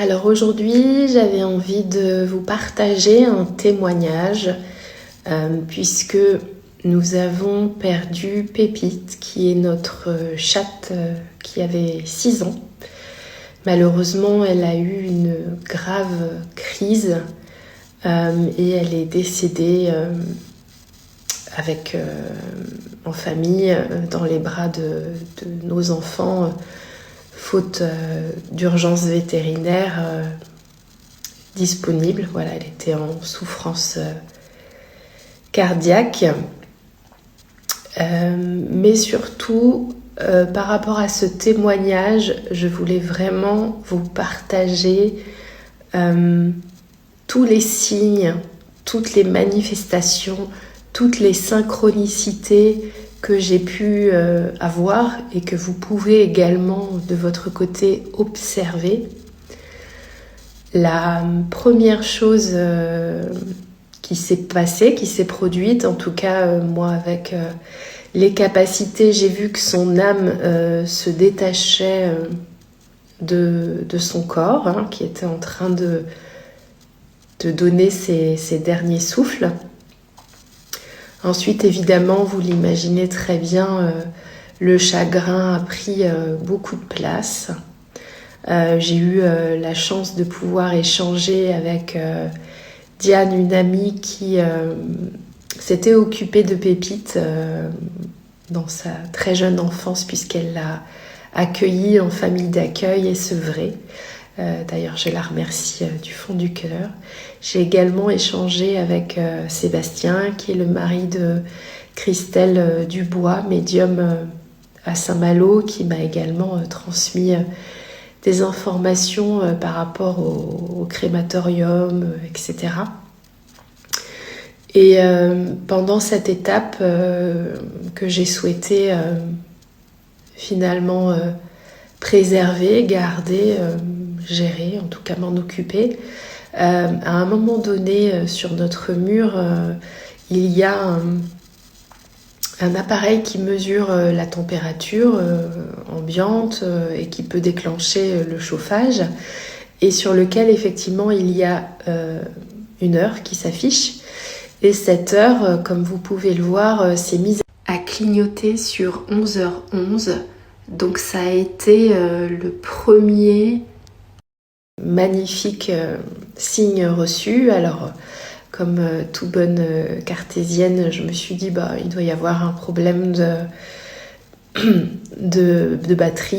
Alors aujourd'hui, j'avais envie de vous partager un témoignage puisque nous avons perdu Pépite, qui est notre chatte qui avait 6 ans. Malheureusement, elle a eu une grave crise et elle est décédée en famille, dans les bras de nos enfants, faute d'urgence vétérinaire disponible. Voilà, elle était en souffrance cardiaque. Mais surtout, par rapport à ce témoignage, je voulais vraiment vous partager tous les signes, toutes les manifestations, toutes les synchronicités que j'ai pu avoir et que vous pouvez également de votre côté observer. La première chose qui s'est passée, qui s'est produite, en tout cas moi avec les capacités, j'ai vu que son âme se détachait de son corps, qui était en train de donner ses derniers souffles. Ensuite, évidemment, vous l'imaginez très bien, le chagrin a pris beaucoup de place. J'ai eu la chance de pouvoir échanger avec Diane, une amie qui s'était occupée de Pépite dans sa très jeune enfance, puisqu'elle l'a accueillie en famille d'accueil et sevrée. D'ailleurs, je la remercie du fond du cœur. J'ai également échangé avec Sébastien, qui est le mari de Christelle Dubois, médium à Saint-Malo, qui m'a également transmis des informations par rapport au crématorium, etc. Et pendant cette étape que j'ai souhaité finalement préserver, garder, gérer, en tout cas m'en occuper, à un moment donné sur notre mur, il y a un appareil qui mesure la température ambiante et qui peut déclencher le chauffage, et sur lequel effectivement il y a une heure qui s'affiche, et cette heure, comme vous pouvez le voir, s'est mise à clignoter sur 11h11. Donc ça a été le premier magnifique signe reçu. Alors comme toute bonne cartésienne, je me suis dit il doit y avoir un problème de batterie.